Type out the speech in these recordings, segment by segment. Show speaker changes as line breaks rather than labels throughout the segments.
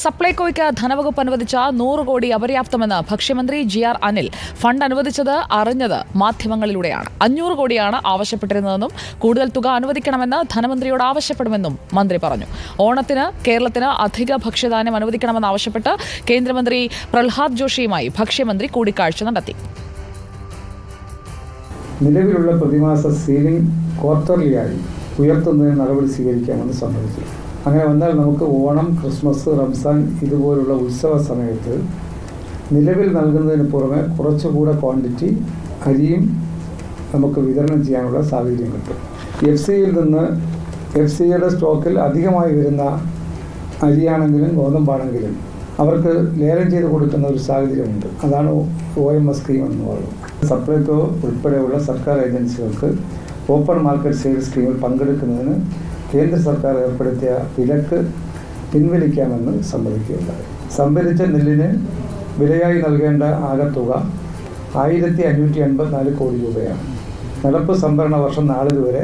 സപ്ലൈകോയ്ക്ക് ധനവകുപ്പ് അനുവദിച്ച 100 കോടി അപര്യാപ്തമെന്ന് ഭക്ഷ്യമന്ത്രി ജി.ആർ. അനിൽ. ഫണ്ട് അനുവദിച്ചത് അറിഞ്ഞത് മാധ്യമങ്ങളിലൂടെയാണ്. 500 കോടിയാണ് ആവശ്യപ്പെട്ടിരുന്നതെന്നും കൂടുതൽ തുക അനുവദിക്കണമെന്ന് ധനമന്ത്രിയോട് ആവശ്യപ്പെടുമെന്നും മന്ത്രി പറഞ്ഞു. ഓണത്തിന് കേരളത്തിന് അധിക ഭക്ഷ്യധാന്യം അനുവദിക്കണമെന്നാവശ്യപ്പെട്ട് കേന്ദ്രമന്ത്രി പ്രഹ്ലാദ് ജോഷിയുമായി ഭക്ഷ്യമന്ത്രി കൂടിക്കാഴ്ച നടത്തി.
നിലവിലുള്ള പ്രതിമാസ സീലിംഗ് ക്വാർട്ടർലിയായി ഉയർത്തുന്നതിന് നടപടി സ്വീകരിക്കാമെന്ന് സമ്മതിച്ചു. അങ്ങനെ വന്നാൽ നമുക്ക് ഓണം, ക്രിസ്മസ്, റംസാൻ ഇതുപോലുള്ള ഉത്സവ സമയത്ത് നിലവിൽ നൽകുന്നതിന് പുറമെ കുറച്ചുകൂടെ ക്വാണ്ടിറ്റി അരിയും നമുക്ക് വിതരണം ചെയ്യാനുള്ള സാഹചര്യം കിട്ടും. എഫ് സിയുടെ സ്റ്റോക്കിൽ അധികമായി വരുന്ന അരിയാണെങ്കിലും ഗോതമ്പാണെങ്കിലും അവർക്ക് ലേലം ചെയ്ത് കൊടുക്കുന്ന ഒരു സാഹചര്യമുണ്ട്. അതാണ് OMS സ്കീം എന്ന് പറയുന്നത്. സപ്ലൈകോ ഉൾപ്പെടെയുള്ള സർക്കാർ ഏജൻസികൾക്ക് ഓപ്പൺ മാർക്കറ്റ് സെയിൽ സ്കീമിൽ പങ്കെടുക്കുന്നതിന് കേന്ദ്ര സർക്കാർ ഏർപ്പെടുത്തിയ വിലക്ക് പിൻവലിക്കാമെന്ന് സമ്മതിക്കുകയുണ്ടായി. സംഭരിച്ച നെല്ലിന് വിലയായി നൽകേണ്ട ആകെ തുക 1584 കോടി രൂപയാണ്. നടപ്പ് സംഭരണ വർഷം നാളിതുവരെ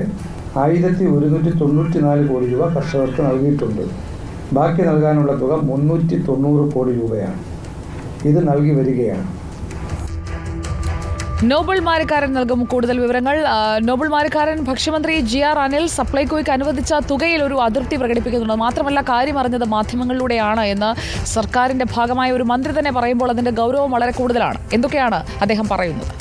1194 കോടി രൂപ കർഷകർക്ക് നൽകിയിട്ടുണ്ട്. ബാക്കി നൽകാനുള്ള തുക 390 കോടി രൂപയാണ്. ഇത് നൽകി വരികയാണ്.
നോബൽ മാരിക്കാരൻ നൽകും കൂടുതൽ വിവരങ്ങൾ. നോബൽ മാരിക്കാരൻ, ഭക്ഷ്യമന്ത്രി ജി.ആർ. അനിൽ സപ്ലൈകോയ്ക്ക് അനുവദിച്ച തുകയിൽ ഒരു അതൃപ്തി പ്രകടിപ്പിക്കുന്നുണ്ട്. മാത്രമല്ല, കാര്യം അറിഞ്ഞത് മാധ്യമങ്ങളിലൂടെയാണ് എന്ന് സർക്കാരിന്റെ ഭാഗമായ ഒരു മന്ത്രി തന്നെ പറയുമ്പോൾ അതിന്റെ ഗൗരവം വളരെ കൂടുതലാണ്. എന്തൊക്കെയാണ് അദ്ദേഹം പറയുന്നത്?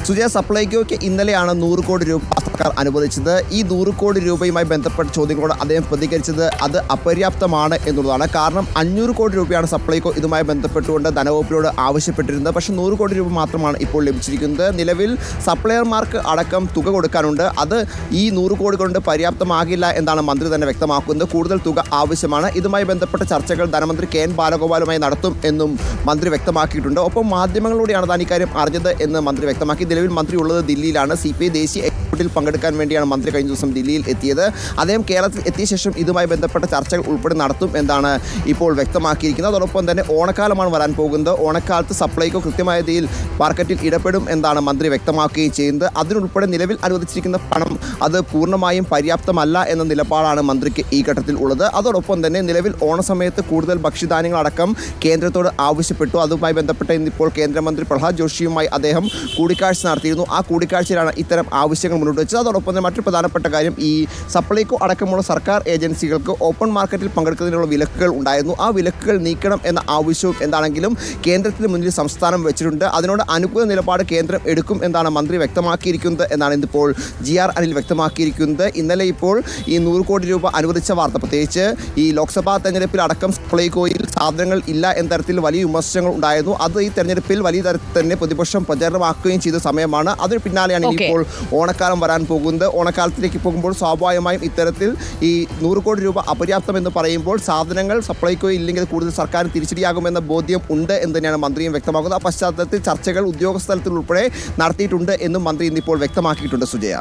സുജയ, സപ്ലൈകോയ്ക്ക് ഇന്നലെയാണ് 100 കോടി രൂപ സർക്കാർ അനുവദിച്ചത്. ഈ 100 കോടി രൂപയുമായി ബന്ധപ്പെട്ട ചോദ്യങ്ങളോട് അദ്ദേഹം പ്രതികരിച്ചത് അത് അപര്യാപ്തമാണ് എന്നുള്ളതാണ്. കാരണം 500 കോടി രൂപയാണ് സപ്ലൈകോ ഇതുമായി ബന്ധപ്പെട്ടുകൊണ്ട് ധനവകുപ്പിനോട് ആവശ്യപ്പെട്ടിരുന്നത്. പക്ഷേ 100 കോടി രൂപ മാത്രമാണ് ഇപ്പോൾ ലഭിച്ചിരിക്കുന്നത്. നിലവിൽ സപ്ലയർമാർക്ക് അടക്കം തുക കൊടുക്കാനുണ്ട്. അത് ഈ 100 കോടി കൊണ്ട് പര്യാപ്തമാകില്ല എന്നാണ് മന്ത്രി തന്നെ വ്യക്തമാക്കുന്നത്. കൂടുതൽ തുക ആവശ്യമാണ്. ഇതുമായി ബന്ധപ്പെട്ട ചർച്ചകൾ ധനമന്ത്രി കെ.എൻ. ബാലഗോപാലുമായി നടത്തും എന്നും മന്ത്രി വ്യക്തമാക്കിയിട്ടുണ്ട്. ഒപ്പം മാധ്യമങ്ങളിലൂടെയാണ് താൻ ഇക്കാര്യം അറിഞ്ഞത് എന്ന് മന്ത്രി വ്യക്തമാക്കി. നിലവിൽ മന്ത്രി ഉള്ളത് ദില്ലിയിലാണ്. CPI ദേശീയ എക്സിക്യൂട്ടീവിൽ പങ്കെടുക്കാൻ വേണ്ടിയാണ് മന്ത്രി കഴിഞ്ഞ ദിവസം ദില്ലിയിൽ എത്തിയത്. അദ്ദേഹം കേരളത്തിൽ എത്തിയ ശേഷം ഇതുമായി ബന്ധപ്പെട്ട ചർച്ചകൾ ഉൾപ്പെടെ നടത്തും എന്നാണ് ഇപ്പോൾ വ്യക്തമാക്കിയിരിക്കുന്നത്. അതോടൊപ്പം തന്നെ ഓണക്കാലമാണ് വരാൻ പോകുന്നത്. ഓണക്കാലത്ത് സപ്ലൈകോ കൃത്യമായ രീതിയിൽ മാർക്കറ്റിൽ ഇടപെടും എന്നാണ് മന്ത്രി വ്യക്തമാക്കുകയും ചെയ്യുന്നത്. അതിനുൾപ്പെടെ നിലവിൽ അനുവദിച്ചിരിക്കുന്ന പണം അത് പൂർണ്ണമായും പര്യാപ്തമല്ല എന്ന നിലപാടാണ് മന്ത്രിക്ക് ഈ ഘട്ടത്തിൽ ഉള്ളത്. അതോടൊപ്പം തന്നെ നിലവിൽ ഓണസമയത്ത് കൂടുതൽ ഭക്ഷ്യധാന്യങ്ങളടക്കം കേന്ദ്രത്തോട് ആവശ്യപ്പെട്ടു. അതുമായി ബന്ധപ്പെട്ട് ഇന്നിപ്പോൾ കേന്ദ്രമന്ത്രി പ്രഹ്ലാദ് ജോഷിയുമായി അദ്ദേഹം കൂടിക്കാഴ്ച നടത്തിയിരുന്നു. ആ കൂടിക്കാഴ്ചയിലാണ് ഇത്തരം ആവശ്യങ്ങൾ മുന്നോട്ട് വെച്ചത്. അതോടൊപ്പം തന്നെ മറ്റൊരു പ്രധാനപ്പെട്ട കാര്യം, ഈ സപ്ലൈകോ അടക്കമുള്ള സർക്കാർ ഏജൻസികൾക്ക് ഓപ്പൺ മാർക്കറ്റിൽ പങ്കെടുക്കുന്നതിനുള്ള വിലക്കുകൾ ഉണ്ടായിരുന്നു. ആ വിലക്കുകൾ നീക്കണം എന്ന ആവശ്യവും എന്താണെങ്കിലും കേന്ദ്രത്തിന് മുന്നിൽ സംസ്ഥാനം വെച്ചിട്ടുണ്ട്. അതിനോട് അനുകൂല നിലപാട് കേന്ദ്രം എടുക്കും എന്നാണ് മന്ത്രി വ്യക്തമാക്കിയിരിക്കുന്നത് എന്നാണ് ഇന്നിപ്പോൾ ജി.ആർ. അനിൽ വ്യക്തമാക്കിയിരിക്കുന്നത്. ഇന്നലെ ഇപ്പോൾ ഈ 100 കോടി രൂപ അനുവദിച്ച വാർത്ത, പ്രത്യേകിച്ച് ഈ ലോക്സഭാ തെരഞ്ഞെടുപ്പിൽ അടക്കം സപ്ലൈകോയിൽ സാധനങ്ങൾ ഇല്ല എന്ന തരത്തിൽ വലിയ വിമർശനങ്ങൾ ഉണ്ടായിരുന്നു. അത് ഈ തെരഞ്ഞെടുപ്പിൽ വലിയ തരത്തിൽ തന്നെ പ്രതിപക്ഷം പ്രചാരണമാക്കുകയും ചെയ്ത സമയമാണ്. അതിന് പിന്നാലെയാണ് ഇപ്പോൾ ഓണക്കാലം വരാൻ പോകുന്നത്. ഓണക്കാലത്തിലേക്ക് പോകുമ്പോൾ സ്വാഭാവികമായും ഇത്തരത്തിൽ ഈ 100 കോടി രൂപ അപര്യാപ്തമെന്ന് പറയുമ്പോൾ സാധനങ്ങൾ സപ്ലൈകോ ഇല്ലെങ്കിൽ കൂടുതൽ സർക്കാർ തിരിച്ചടിയാകുമെന്ന ബോധ്യം ഉണ്ട് എന്ന് തന്നെയാണ് മന്ത്രിയും വ്യക്തമാക്കുന്നത്. ആ പശ്ചാത്തലത്തിൽ ചർച്ചകൾ ഉദ്യോഗസ്ഥലത്തിൽ ഉൾപ്പെടെ നടത്തിയിട്ടുണ്ട് എന്നും മന്ത്രി ഇന്നിപ്പോൾ വ്യക്തമാക്കിയിട്ടുണ്ട്. സുജയ,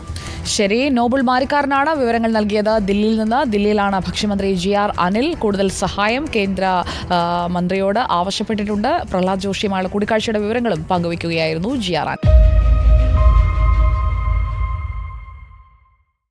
ശരി. നോബൽ മാരിക്കാരനാണ് വിവരങ്ങൾ നൽകിയത് ദില്ലിയിൽ നിന്ന്. ദില്ലിയിലാണ് ഭക്ഷ്യമന്ത്രി ജി.ആർ. അനിൽ. കൂടുതൽ സഹായം കേന്ദ്ര മന്ത്രിയോട് ആവശ്യപ്പെട്ടിട്ടുണ്ട്. പ്രഹ്ലാദ് ജോഷിയുമായുള്ള കൂടിക്കാഴ്ചയുടെ വിവരങ്ങളും പങ്കുവയ്ക്കുകയായിരുന്നു ജി.ആർ. അനിൽ.